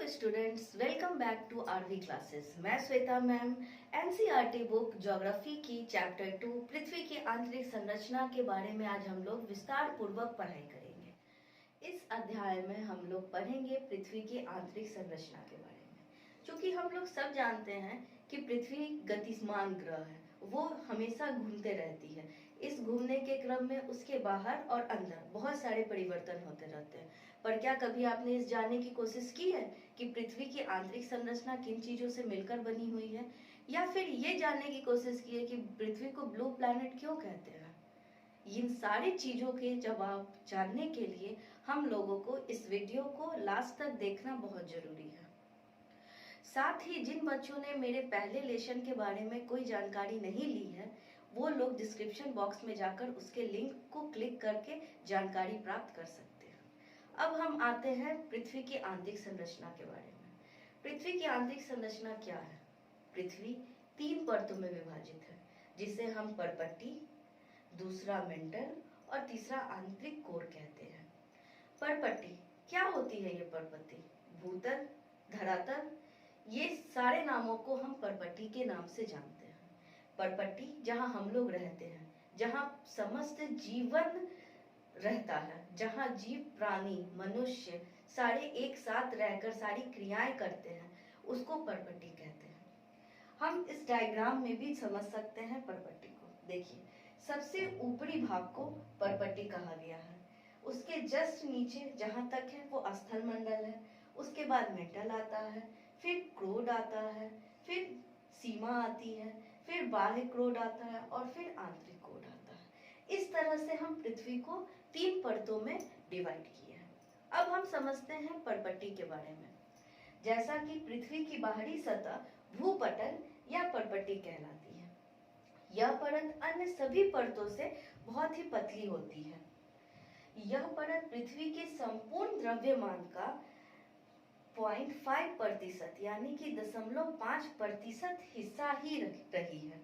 Students, welcome back to RV classes. मैं Shweta ma'am NCERT book geography की chapter 2 पृथ्वी की आंतरिक संरचना के बारे में आज हम लोग विस्तार पूर्वक पढ़ाई करेंगे। इस अध्याय में हम लोग पढ़ेंगे पृथ्वी की आंतरिक संरचना के बारे में। क्योंकि हम लोग सब जानते हैं कि पृथ्वी गतिमान ग्रह है, वो हमेशा घूमते रहती है। इस घूमने के क्रम में उसके बाहर और अंदर बहुत सारे परिवर्तन होते रहते हैं। पर क्या कभी आपने इस जानने की कोशिश की है कि पृथ्वी की आंतरिक संरचना किन चीजों से मिलकर बनी हुई है, या फिर ये जानने की कोशिश की है कि पृथ्वी को ब्लू प्लैनेट क्यों कहते हैं? इन सारी चीजों के जवाब जानने के लिए हम लोगों को इस वीडियो को लास्ट तक देखना बहुत जरूरी है। साथ ही जिन बच्चों ने मेरे पहले लेसन के बारे में कोई जानकारी नहीं ली है, वो लोग डिस्क्रिप्शन बॉक्स में जाकर उसके लिंक को क्लिक करके जानकारी प्राप्त कर सकते हैं। अब हम आते हैं पृथ्वी की आंतरिक संरचना के बारे में। पृथ्वी की आंतरिक संरचना क्या है? पृथ्वी 3 परतों में विभाजित है, जिसे हम परपट्टी, दूसरा मेंटल और तीसरा आंतरिक कोर कहते हैं। परपट्टी क्या होती है? ये परपट्टी भूतल, धरातल, ये सारे नामों को हम परपट्टी के नाम से जानते हैं। परपट्टी जहां हम लोग रहते हैं, जहां समस्त जीवन रहता है, जहां जीव, प्राणी, मनुष्य सारे एक साथ रहकर सारी क्रियाएं करते हैं, उसको परपट्टी कहते हैं। हम इस डायग्राम में भी समझ सकते हैं परपट्टी को। देखिए, सबसे ऊपरी भाग को परपट्टी कहा गया है। उसके जस्ट नीचे जहां तक है वो स्थल मंडल है। उसके बाद मेंटल आता है, फिर क्रोड आता है, फिर सीमा आती है, फिर बाह्य क्रोड आता है और फिर आंतरिक क्रोड आता है। इस तरह से हम पृथ्वी को 3 परतों में डिवाइड किए हैं। अब हम समझते हैं परपट्टी के बारे में। जैसा कि पृथ्वी की बाहरी सतह भूपटल या परपट्टी कहलाती है। यह परत अन्य सभी परतों से बहुत ही पतली होती है। यह परत पृथ्वी के संपूर्ण द्रव्यमान का 0.5% यानी कि 0.5% हिस्सा ही रही है।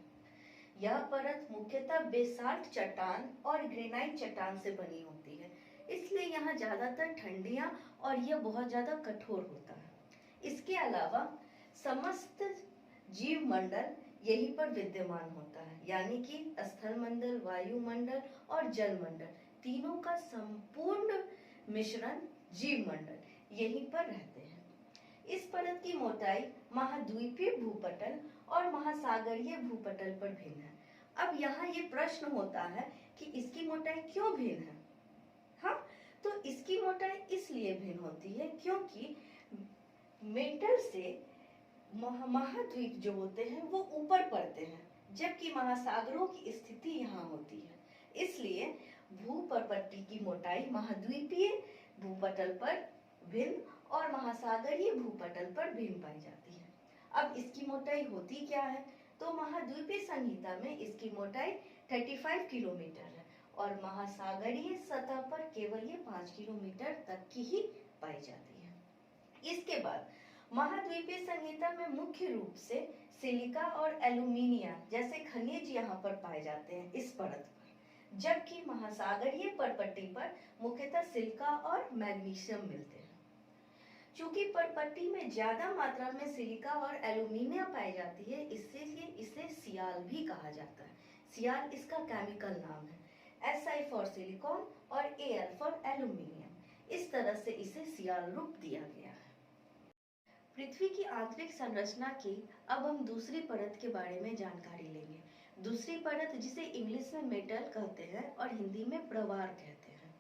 यह परत मुख्यतः बेसाल्ट चट्टान और ग्रेनाइट चट्टान से बनी होती है, इसलिए यहाँ ज्यादातर ठंडियां और यह बहुत ज्यादा कठोर होता है। इसके अलावा समस्त जीव मंडल यहीं पर विद्यमान होता है, यानी कि स्थल मंडल, वायुमंडल और जल मंडल, तीनों का संपूर्ण मिश्रण जीव मंडल यहीं पर रहते हैं। इस परत की मोटाई महाद्वीपीय भूपटल और महासागरीय भूपटल पर भिन्न है। अब यहाँ ये प्रश्न होता है कि इसकी मोटाई क्यों भिन्न है? हाँ, तो इसकी मोटाई इसलिए भिन्न होती है क्योंकि मेंटल से महाद्वीप जो होते हैं वो ऊपर पड़ते हैं, जबकि महासागरों की स्थिति यहाँ होती है। इसलिए भूपरपट्टी की मोटाई महाद्वीपीय भूपटल पर भिन्न और महासागरीय भूपटल पर भिन्न पाई जाती है। अब इसकी मोटाई होती क्या है? तो महाद्वीपीय संहिता में इसकी मोटाई 35 किलोमीटर है और महासागरीय सतह पर केवल ये 5 किलोमीटर तक की ही पाई जाती है। इसके बाद महाद्वीपीय संहिता में मुख्य रूप से सिलिका और एल्यूमिनियम जैसे खनिज यहाँ पर पाए जाते हैं इस परत पर, जबकि महासागरीय परपट्टी पर मुख्यतः सिलिका और मैग्नीशियम मिलते हैं। चूंकि परपट्टी में ज्यादा मात्रा में सिलिका और एल्यूमिनियम पाई जाती है, इसलिए इसे सियाल भी कहा जाता है। सियाल इसका केमिकल नाम है। Si फॉर सिलिकॉन और Al फॉर एल्यूमिनियम। इस तरह से इसे सियाल रूप दिया गया है। पृथ्वी की आंतरिक संरचना की अब हम दूसरी परत के बारे में जानकारी लेंगे। दूसरी परत, जिसे इंग्लिश में मेटल कहते हैं और हिंदी में प्रवार कहते हैं।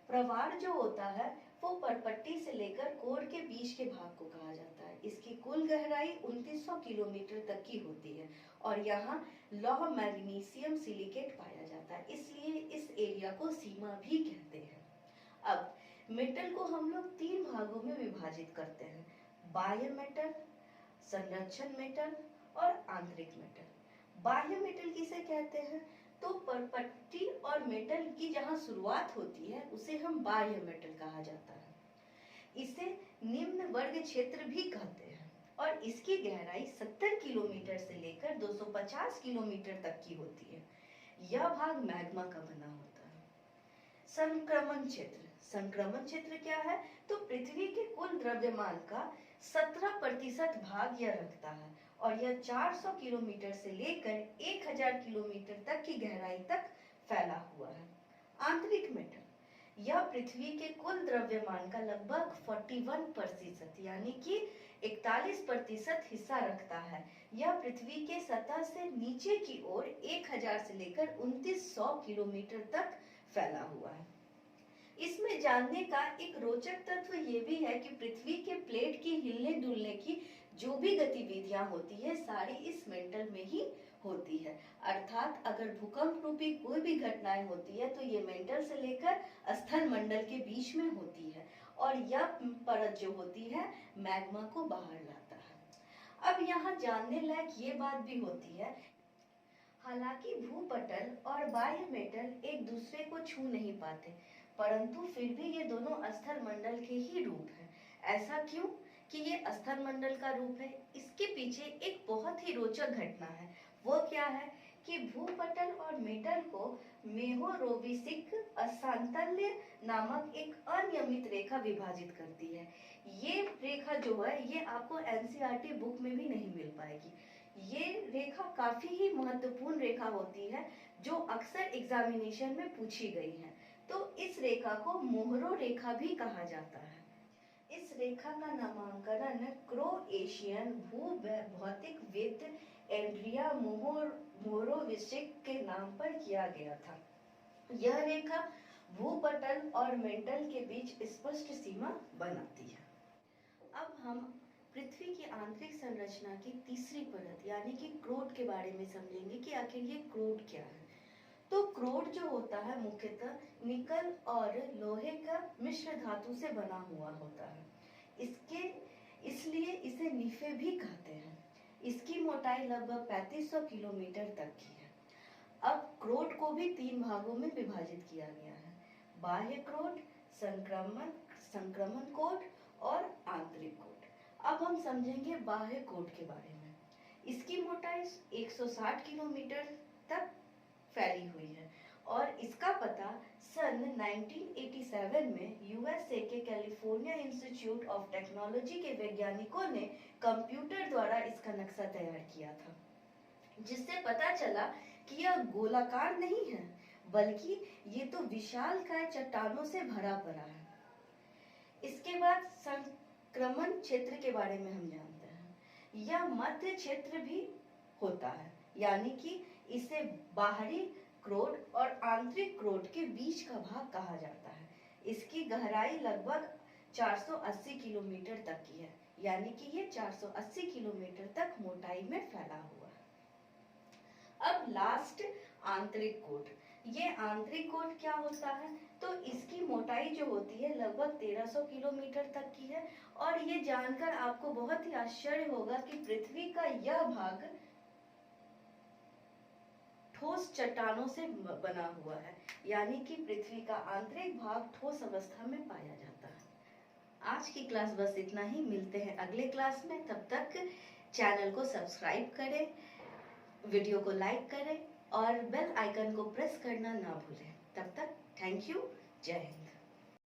प्रवार जो होता है वो परपट्टी से लेकर कोर के बीच के भाग को कहा जाता है। इसकी कुल गहराई 2900 किलोमीटर तक की होती है और यहाँ लौह मैग्नीशियम सिलिकेट पाया जाता है, इसलिए इस एरिया को सीमा भी कहते हैं। अब मेटल को हम लोग 3 भागों में विभाजित करते हैं: बाह्य मेटल, संरक्षण मेटल और आंतरिक मेटल। बाह्य मेटल किसे कहते हैं? तो परपट्टी और मेटल की जहां शुरुआत होती है उसे हम बाह्य मेटल कहा जाता है। इसे निम्न वर्ग क्षेत्र भी कहते हैं और इसकी गहराई 70 किलोमीटर से लेकर 250 किलोमीटर तक की होती है। यह भाग मैग्मा का बना होता है। संक्रमण क्षेत्र, संक्रमण क्षेत्र क्या है? तो पृथ्वी के कुल द्रव्यमान का 17% भाग यह रखता है और यह 400 किलोमीटर से लेकर 1000 किलोमीटर तक की गहराई तक फैला हुआ है। आंतरिक मेटल यह पृथ्वी के कुल द्रव्यमान का लगभग 41% यानी कि 41% हिस्सा रखता है। यह पृथ्वी के सतह से नीचे की ओर 1000 से लेकर 2900 किलोमीटर तक फैला हुआ है। इसमें जानने का एक रोचक तत्व ये भी है कि पृथ्वी के प्लेट की हिलने डुलने की जो भी गतिविधियां होती है सारी इस मेंटल में ही होती है। अर्थात अगर भूकंप रूपी कोई भी घटनाएं होती है तो ये मेंटल से लेकर स्थल मंडल के बीच में होती है और यह परत जो होती है मैग्मा को बाहर लाता है। अब यहाँ जानने लायक ये बात भी होती है, हालांकि भूपटल और बाह्य मेटल एक दूसरे को छू नहीं पाते, परंतु फिर भी ये दोनों स्थल मंडल के ही रूप हैं। ऐसा क्यों कि ये स्थल मंडल का रूप है? इसके पीछे एक बहुत ही रोचक घटना है। वो क्या है कि भूपटल और मेटल को मेहोरोविसिक अशांतल्य नामक एक अनियमित रेखा विभाजित करती है। ये रेखा जो है ये आपको एनसीईआरटी बुक में भी नहीं मिल पाएगी। ये रेखा काफी ही महत्वपूर्ण रेखा होती है जो अक्सर एग्जामिनेशन में पूछी गई है। तो इस रेखा को मोहरो रेखा भी कहा जाता है। इस रेखा का नामकरण क्रोएशियन भूभौतिकविद एंड्रिया मोहोरोविचिक के नाम पर किया गया था। यह रेखा भूपटल और मेंटल के बीच स्पष्ट सीमा बनाती है। अब हम पृथ्वी की आंतरिक संरचना की तीसरी परत यानी कि क्रोट के बारे में समझेंगे कि आखिर ये क्रोट क्या है। तो क्रोट जो होता है मुख्यतः निकल और लोहे का मिश्र धातु से बना हुआ होता है। इसलिए इसे निफे भी कहते हैं। इसकी मोटाई लगभग 3500 किलोमीटर तक की है। अब क्रोट को भी 3 भागों में विभाजित किया गया है, बाह्य क्रोट, संक्रमण कोट और आंतरिक कोट। अब हम समझेंगे बाह्य कोट के बारे में। इसकी मोटाई 160 किलोमीटर तक फैली हुई है और इसका पता सन 1987 में यूएसए के कैलिफोर्निया इंस्टीट्यूट ऑफ टेक्नोलॉजी के वैज्ञानिकों ने कंप्यूटर द्वारा इसका नक्शा तैयार किया था, जिससे पता चला कि यह गोलाकार नहीं है बल्कि ये तो विशालकाय चट्टानों से भरा पड़ा है। इसके बाद संक्रमण क्षेत्र के बारे में हम जानते हैं। यह मध्य क्षेत्र भी होता है, यानी कि इसे बाहरी क्रोट और आंतरिक क्रोट के बीच का भाग कहा जाता है। इसकी गहराई लगभग 480 किलोमीटर तक की है, यानी कि ये 480 किलोमीटर तक मोटाई में फैला हुआ है। अब लास्ट आंतरिक कोट। ये आंतरिक कोट क्या होता है? तो इसकी मोटाई जो होती है लगभग 1300 किलोमीटर तक की है और ये जानकर आपको बहुत ही आश्चर्य होगा कि पृथ्वी का यह भाग ठोस चट्टानों से बना हुआ है, यानी कि पृथ्वी का आंतरिक भाग ठोस अवस्था में पाया जाता है। आज की क्लास बस इतना ही। मिलते हैं अगले क्लास में। तब तक चैनल को सब्सक्राइब करें, वीडियो को लाइक करें और बेल आइकन को प्रेस करना ना भूलें। तब तक थैंक यू। जय हिंद।